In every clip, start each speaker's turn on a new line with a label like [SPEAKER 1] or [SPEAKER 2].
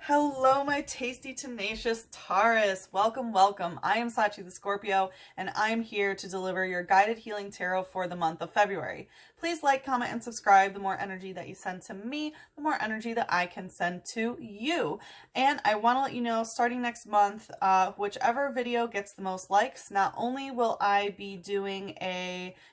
[SPEAKER 1] Hello, my tasty, tenacious Taurus. Welcome, welcome. I am Sachi the Scorpio, and I'm here to deliver your guided healing tarot for the month of February. Please like, comment, and subscribe. The more energy that you send to me, the more energy that I can send to you. And I want to let you know, starting next month, whichever video gets the most likes, not only will I be doing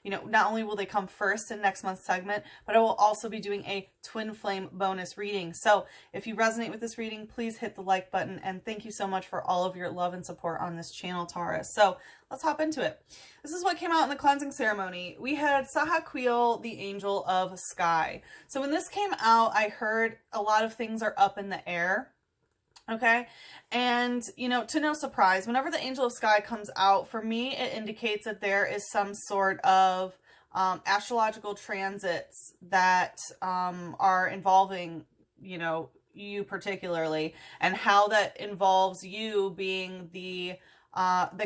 [SPEAKER 1] not only will they come first in next month's segment, but I will also be doing a twin flame bonus reading. So if you resonate with this reading, please hit the like button, and thank you so much for all of your love and support on this channel, Taurus. So let's hop into it. This is what came out in the cleansing ceremony. We had Sahaquiel, the angel of sky. So when this came out, I heard a lot of things are up in the air. Okay. And, to no surprise, whenever the angel of sky comes out, for me, it indicates that there is some sort of astrological transits that are involving, you particularly, and how that involves you being the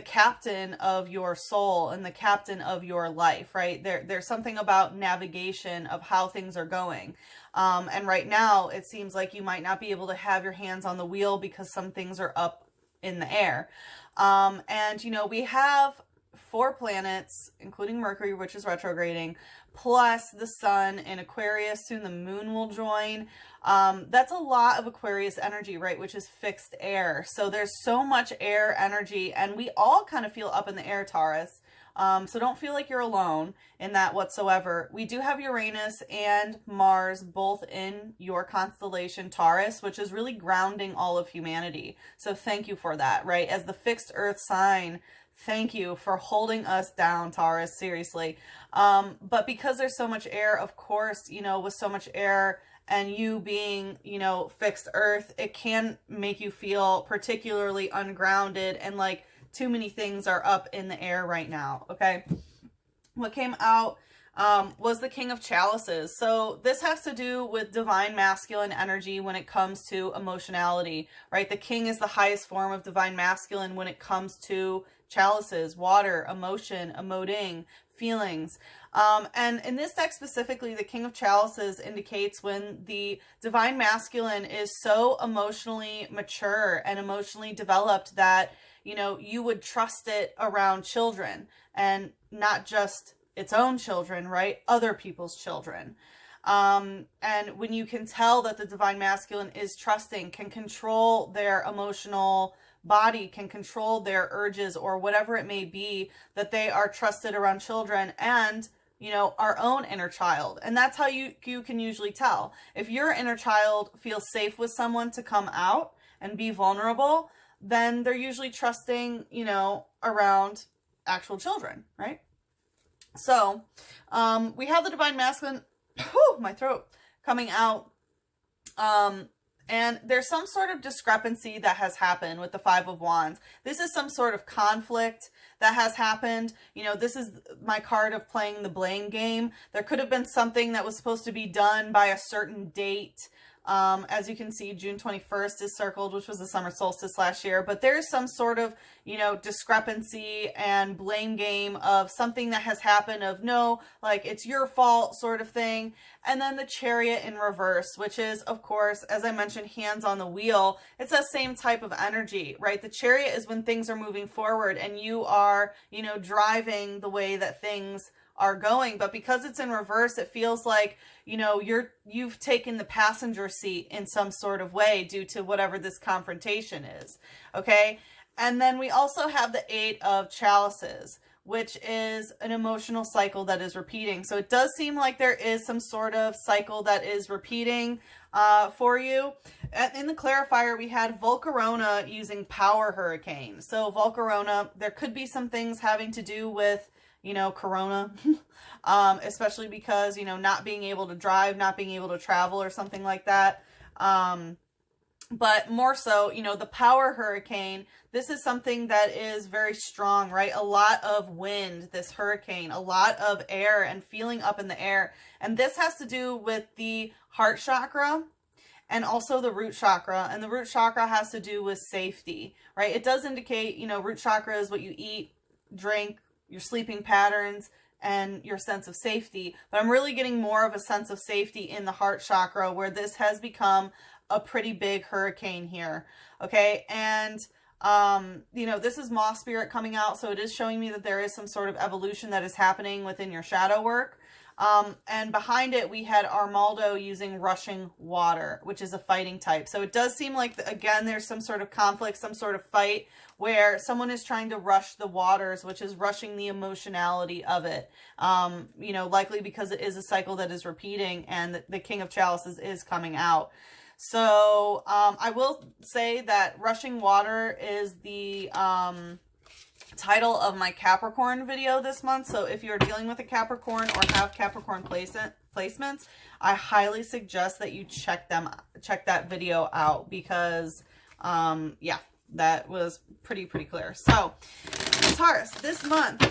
[SPEAKER 1] captain of your soul and the captain of your life, right? There's something about navigation of how things are going. And right now it seems like you might not be able to have your hands on the wheel because some things are up in the air. And we have 4 planets, including Mercury, which is retrograding, plus the sun in Aquarius. Soon the moon will join. That's a lot of Aquarius energy, right? Which is fixed air. So there's so much air energy, and we all kind of feel up in the air, Taurus. So don't feel like you're alone in that whatsoever. We do have Uranus and Mars both in your constellation, Taurus, which is really grounding all of humanity. So thank you for that, right? As the fixed earth sign, thank you for holding us down, Taurus, seriously. But because there's so much air, of course, with so much air and you being, fixed earth, it can make you feel particularly ungrounded and like too many things are up in the air right now, okay? What came out was the King of Chalices. So this has to do with divine masculine energy when it comes to emotionality, right? The king is the highest form of divine masculine when it comes to chalices, water, emotion, emoting, feelings. And in this deck specifically, the King of Chalices indicates when the divine masculine is so emotionally mature and emotionally developed that, you would trust it around children, and not just its own children, right? Other people's children. And when you can tell that the divine masculine is trusting, can control their emotional body, can control their urges or whatever it may be, that they are trusted around children and, our own inner child. And that's how you can usually tell. If your inner child feels safe with someone to come out and be vulnerable, then they're usually trusting, around actual children, right? So, we have the divine masculine, my throat, coming out, and there's some sort of discrepancy that has happened with the 5 of Wands. This is some sort of conflict that has happened. This is my card of playing the blame game. There could have been something that was supposed to be done by a certain date. As you can see, June 21st is circled, which was the summer solstice last year. But there's some sort of, discrepancy and blame game of something that has happened of no, like it's your fault sort of thing. And then the Chariot in reverse, which is, of course, as I mentioned, hands on the wheel. It's that same type of energy, right? The Chariot is when things are moving forward and you are, driving the way that things are going, but because it's in reverse, it feels like, you've taken the passenger seat in some sort of way due to whatever this confrontation is, okay? And then we also have the 8 of Chalices, which is an emotional cycle that is repeating. So it does seem like there is some sort of cycle that is repeating for you. In the clarifier, we had Volcarona using Power Hurricane. So Volcarona, there could be some things having to do with Corona, especially because, not being able to drive, not being able to travel or something like that. But more so, the Power Hurricane, this is something that is very strong, right? A lot of wind, this hurricane, a lot of air and feeling up in the air. And this has to do with the heart chakra and also the root chakra. And the root chakra has to do with safety, right? It does indicate, root chakra is what you eat, drink, your sleeping patterns, and your sense of safety. But I'm really getting more of a sense of safety in the heart chakra, where this has become a pretty big hurricane here. Okay. And, you know, this is Moth Spirit coming out. So it is showing me that there is some sort of evolution that is happening within your shadow work. And behind it, we had Armaldo using rushing water, which is a fighting type. So it does seem like, again, there's some sort of conflict, some sort of fight where someone is trying to rush the waters, which is rushing the emotionality of it. You know, likely because it is a cycle that is repeating, and the King of Chalices is coming out. So, I will say that rushing water is the, title of my Capricorn video this month. So if you're dealing with a Capricorn or have Capricorn placements, I highly suggest that you check that video out, because yeah, that was pretty clear. So Taurus, this month,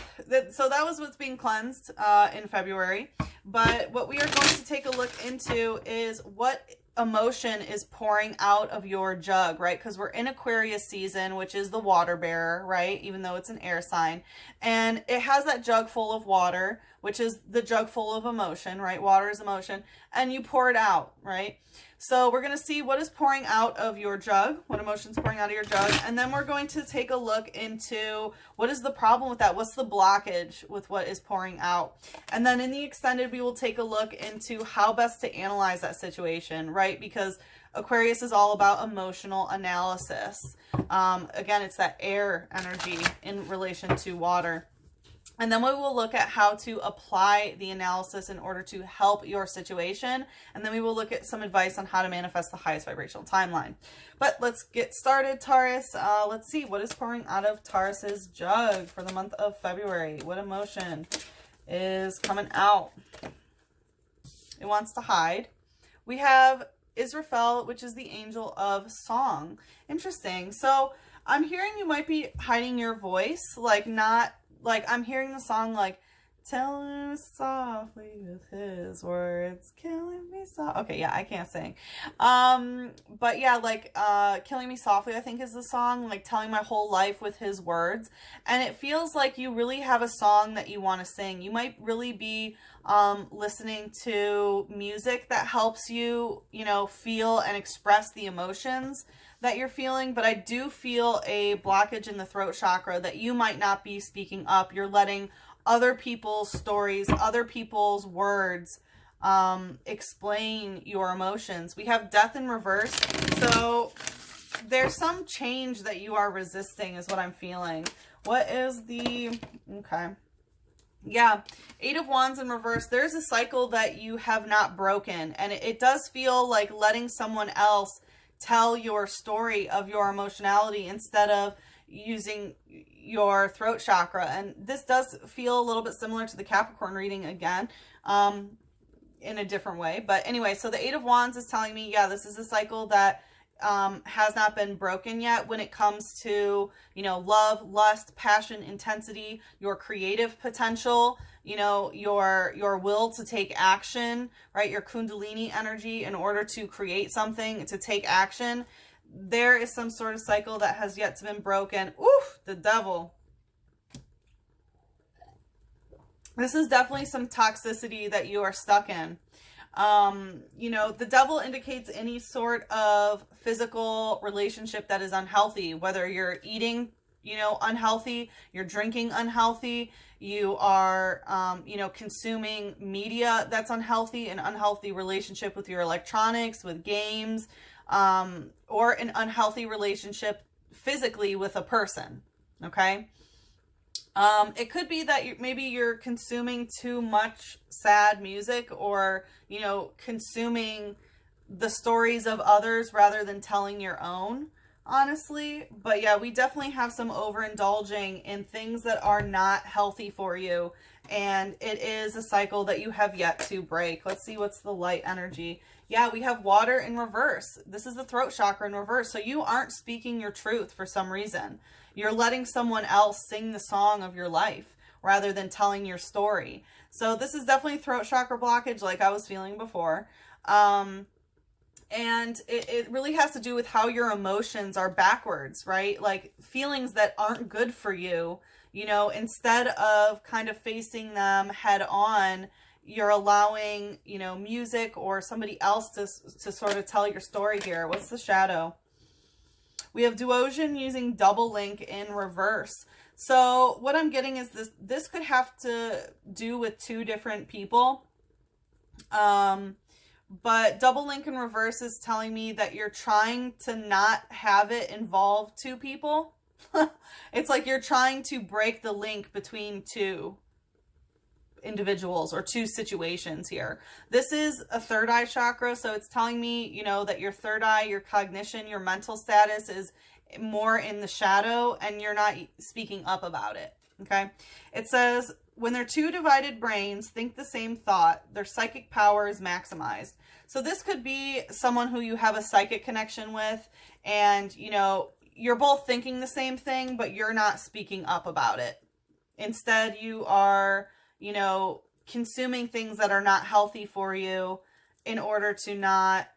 [SPEAKER 1] so that was what's being cleansed in February. But what we are going to take a look into is what emotion is pouring out of your jug, right? Because we're in Aquarius season, which is the water bearer, right? Even though it's an air sign. And it has that jug full of water, which is the jug full of emotion, right? Water is emotion. And you pour it out, right? So we're going to see what is pouring out of your jug, what emotion's pouring out of your jug. And then we're going to take a look into what is the problem with that? What's the blockage with what is pouring out? And then in the extended, we will take a look into how best to analyze that situation, right? Because Aquarius is all about emotional analysis. Again, it's that air energy in relation to water. And then we will look at how to apply the analysis in order to help your situation. And then we will look at some advice on how to manifest the highest vibrational timeline. But let's get started, Taurus. Let's see what is pouring out of Taurus's jug for the month of February. What emotion is coming out? It wants to hide. We have Israfel, which is the angel of song. Interesting. So I'm hearing you might be hiding your voice, like I'm hearing the song like, tell him softly with his words, killing me softly. Okay, yeah, I can't sing. But yeah, like, killing me softly, I think is the song, like telling my whole life with his words. And it feels like you really have a song that you want to sing. You might really be, listening to music that helps you, you know, feel and express the emotions that you're feeling, but I do feel a blockage in the throat chakra that you might not be speaking up. You're letting other people's stories, other people's words explain your emotions. We have death in reverse. So there's some change that you are resisting is what I'm feeling. What is the, okay. Yeah, Eight of Wands in reverse. There's a cycle that you have not broken. And it does feel like letting someone else tell your story of your emotionality instead of using your throat chakra. And this does feel a little bit similar to the Capricorn reading again, in a different way. But anyway, so the Eight of Wands is telling me, yeah, this is a cycle that has not been broken yet when it comes to, you know, love, lust, passion, intensity, your creative potential, you know, your will to take action, right? Your Kundalini energy in order to create something, to take action. There is some sort of cycle that has yet to been broken. Oof, the devil. This is definitely some toxicity that you are stuck in. You know, the devil indicates any sort of physical relationship that is unhealthy, whether you're eating, you know, unhealthy, you're drinking unhealthy, you are, you know, consuming media that's unhealthy, an unhealthy relationship with your electronics, with games, or an unhealthy relationship physically with a person. Okay. It could be that maybe you're consuming too much sad music, or, you know, consuming the stories of others rather than telling your own, honestly. But yeah, we definitely have some overindulging in things that are not healthy for you. And it is a cycle that you have yet to break. Let's see what's the light energy. Yeah, we have water in reverse. This is the throat chakra in reverse. So you aren't speaking your truth for some reason. You're letting someone else sing the song of your life rather than telling your story. So this is definitely throat chakra blockage like I was feeling before. And it really has to do with how your emotions are backwards, right? Like feelings that aren't good for you, you know, instead of kind of facing them head on, you're allowing, you know, music or somebody else to sort of tell your story here. What's the shadow? We have duosion using double link in reverse. So what I'm getting is this could have to do with two different people. But double link in reverse is telling me that you're trying to not have it involve two people. It's like you're trying to break the link between two individuals or two situations here. This is a third eye chakra, so it's telling me, you know, that your third eye, your cognition, your mental status is more in the shadow and you're not speaking up about it. Okay. It says, when they're two divided brains think the same thought, their psychic power is maximized. So this could be someone who you have a psychic connection with, and, you know, you're both thinking the same thing, but you're not speaking up about it. Instead, you are, you know, consuming things that are not healthy for you in order to not,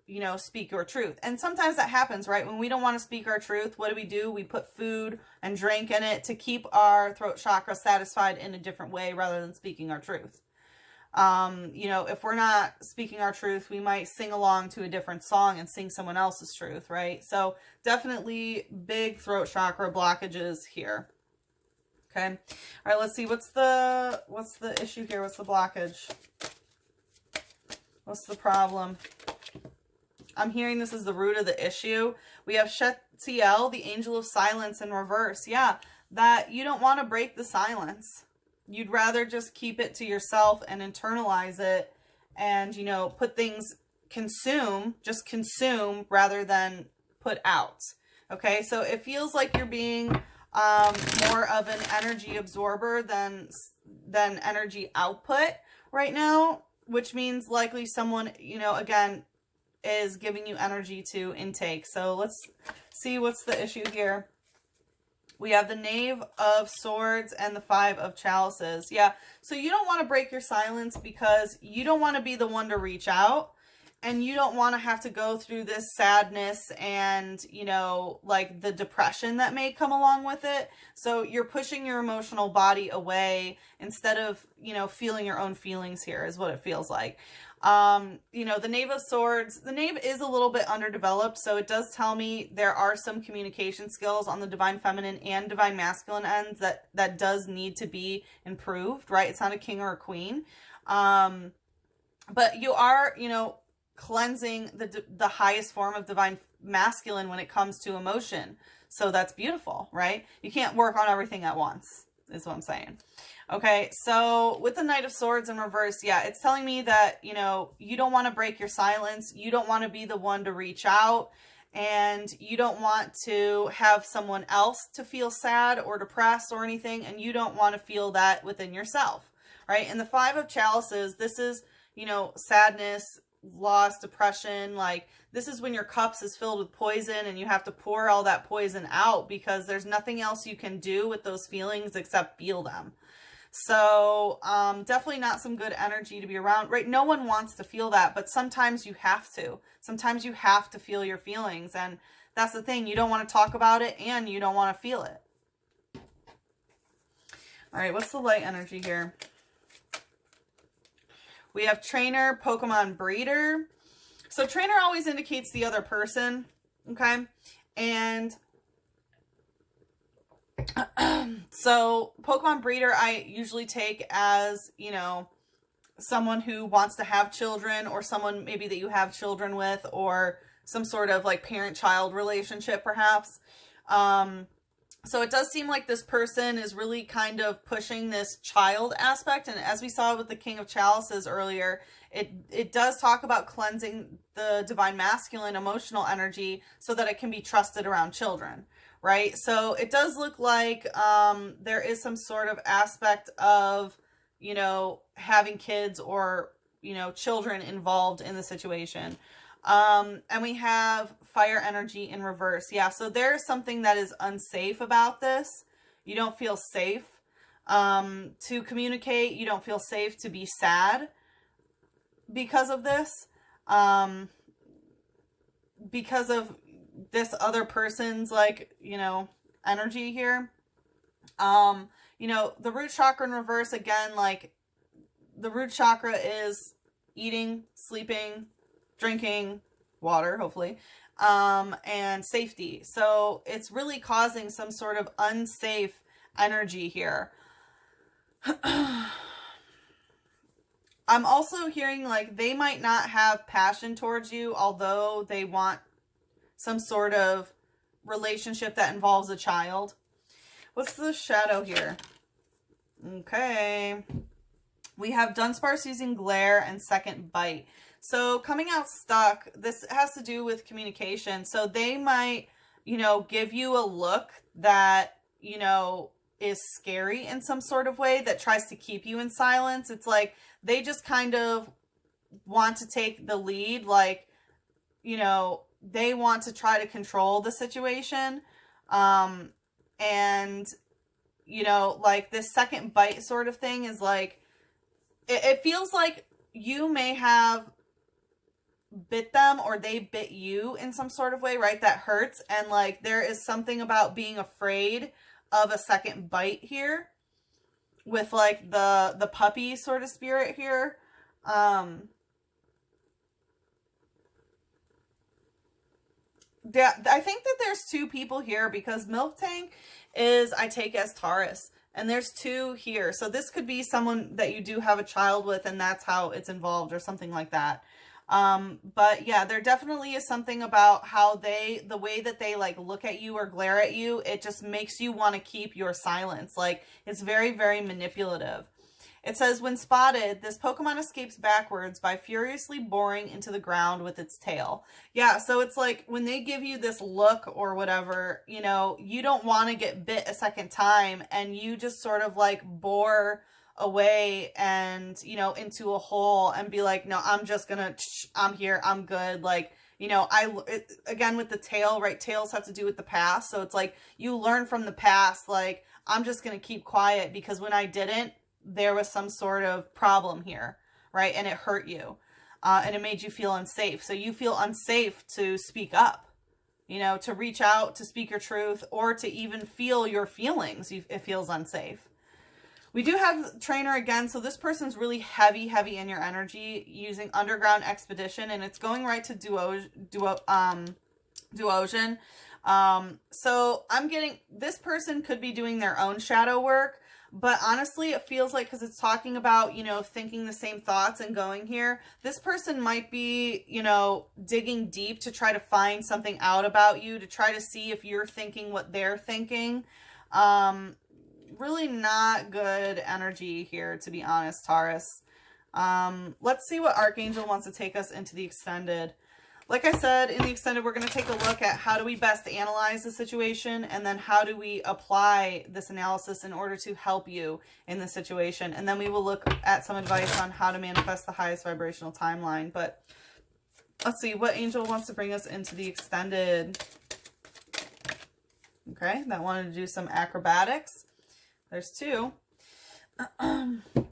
[SPEAKER 1] you know, speak your truth. And sometimes that happens, right? When we don't want to speak our truth, what do? We put food and drink in it to keep our throat chakra satisfied in a different way rather than speaking our truth. You know, if we're not speaking our truth, we might sing along to a different song and sing someone else's truth, right? So definitely big throat chakra blockages here. Okay. All right, let's see. What's the issue here? What's the blockage? What's the problem? I'm hearing this is the root of the issue. We have Shetiel, the angel of silence, in reverse. Yeah, that you don't want to break the silence. You'd rather just keep it to yourself and internalize it and, you know, put things, just consume rather than put out. Okay, so it feels like you're being more of an energy absorber than energy output right now, which means likely someone, you know, again, is giving you energy to intake. So let's see what's the issue here. We have the Knave of Swords and the Five of Chalices. Yeah, so you don't want to break your silence because you don't want to be the one to reach out, and you don't want to have to go through this sadness and, you know, like the depression that may come along with it. So you're pushing your emotional body away instead of, you know, feeling your own feelings here is what it feels like. You know, the Knave of Swords, the Knave is a little bit underdeveloped, so it does tell me there are some communication skills on the divine feminine and divine masculine ends that does need to be improved, right? It's not a king or a queen. But you are, you know, cleansing the highest form of divine masculine when it comes to emotion. So that's beautiful, right? You can't work on everything at once, is what I'm saying. Okay, so with the Knight of Swords in reverse, yeah, it's telling me that, you know, you don't want to break your silence. You don't want to be the one to reach out, and you don't want to have someone else to feel sad or depressed or anything, and you don't want to feel that within yourself, right? And the Five of Chalices, this is, you know, sadness, loss, depression. Like, this is when your cups is filled with poison and you have to pour all that poison out because there's nothing else you can do with those feelings except feel them. So definitely not some good energy to be around, right? No one wants to feel that, but sometimes you have to. Sometimes you have to feel your feelings, and that's the thing. You don't want to talk about it and you don't want to feel it. All right, what's the light energy here? We have Trainer, Pokemon Breeder. So Trainer always indicates the other person, okay? And so Pokemon Breeder I usually take as, you know, someone who wants to have children, or someone maybe that you have children with, or some sort of like parent-child relationship perhaps. So it does seem like this person is really kind of pushing this child aspect. And as we saw with the King of Chalices earlier, it does talk about cleansing the divine masculine emotional energy so that it can be trusted around children, right? So it does look like there is some sort of aspect of, you know, having kids or, you know, children involved in the situation. And we have fire energy in reverse. Yeah, so there's something that is unsafe about this. You don't feel safe to communicate. You don't feel safe to be sad because of this. Because of this other person's, like, you know, energy here. You know, the root chakra in reverse, again, like, the root chakra is eating, sleeping, drinking water, hopefully, and safety. So it's really causing some sort of unsafe energy here. I'm also hearing like they might not have passion towards you, although they want some sort of relationship that involves a child. What's the shadow here? Okay. We have Dunsparce using glare and second bite. So coming out stuck, this has to do with communication. So they might, you know, give you a look that, you know, is scary in some sort of way that tries to keep you in silence. It's like they just kind of want to take the lead, like, you know, they want to try to control the situation. And, you know, like this second bite sort of thing is like, it feels like you may have bit them or they bit you in some sort of way, right? That hurts. And like there is something about being afraid of a second bite here with like the puppy sort of spirit here. Yeah, I think that there's two people here because Milk Tank is, I take as Taurus, and there's two here. So this could be someone that you do have a child with and that's how it's involved or something like that. But yeah, there definitely is something about how the way that they like look at you or glare at you, it just makes you want to keep your silence. Like it's very, very manipulative. It says, when spotted, this Pokemon escapes backwards by furiously boring into the ground with its tail. Yeah, so it's like when they give you this look or whatever, you know, you don't want to get bit a second time and you just sort of like bore away and, you know, into a hole and be like, no, I'm just gonna, I'm here, I'm good. Like, you know, again, with the tail, right? Tails have to do with the past. So it's like you learn from the past, like, I'm just going to keep quiet because when I didn't, there was some sort of problem here, right? And it hurt you, and it made you feel unsafe. So you feel unsafe to speak up, you know, to reach out, to speak your truth, or to even feel your feelings. It feels unsafe. We do have Trainer again. So this person's really heavy in your energy using Underground Expedition, and it's going right to Duosion. So I'm getting, this person could be doing their own shadow work. But honestly, it feels like, because it's talking about, you know, thinking the same thoughts and going here, this person might be, you know, digging deep to try to find something out about you, to try to see if you're thinking what they're thinking. Really not good energy here, to be honest, Taurus. Let's see what Archangel wants to take us into the extended. Like I said, in the extended, we're going to take a look at how do we best analyze the situation, and then how do we apply this analysis in order to help you in the situation. And then we will look at some advice on how to manifest the highest vibrational timeline. But let's see what angel wants to bring us into the extended. Okay, that wanted to do some acrobatics. There's two.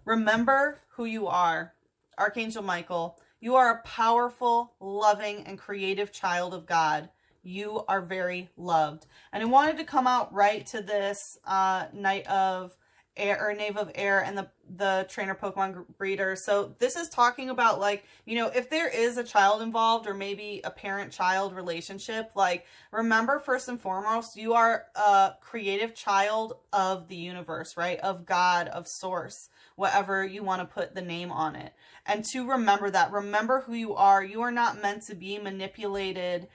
[SPEAKER 1] Remember who you are. Archangel Michael. You are a powerful, loving, and creative child of God. You are very loved. And I wanted to come out right to this Knight of Air, or Knave of Air, and the Trainer Pokemon breeder. So this is talking about, like, you know, if there is a child involved, or maybe a parent-child relationship, like, remember, first and foremost, you are a creative child of the universe, right? Of God, of Source, whatever you want to put the name on it. And to remember that, remember who you are. You are not meant to be manipulated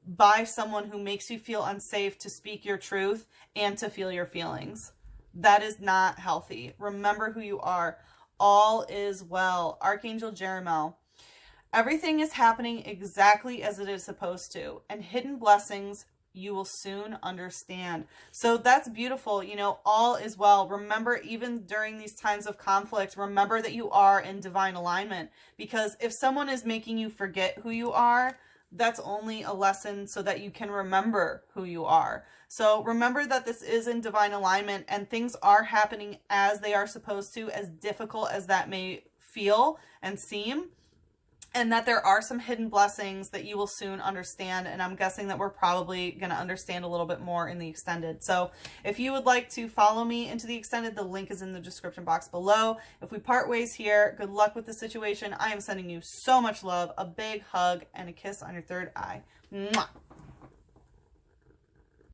[SPEAKER 1] by someone who makes you feel unsafe to speak your truth and to feel your feelings. That is not healthy. Remember who you are. All is well. Archangel Jeremiel. Everything is happening exactly as it is supposed to. And hidden blessings you will soon understand. So that's beautiful. You know, all is well. Remember, even during these times of conflict, remember that you are in divine alignment. Because if someone is making you forget who you are, that's only a lesson so that you can remember who you are. So remember that this is in divine alignment and things are happening as they are supposed to, as difficult as that may feel and seem. and that there are some hidden blessings that you will soon understand. And I'm guessing that we're probably going to understand a little bit more in the extended. So if you would like to follow me into the extended, the link is in the description box below. If we part ways here, good luck with the situation. I am sending you so much love, a big hug, and a kiss on your third eye. Mwah.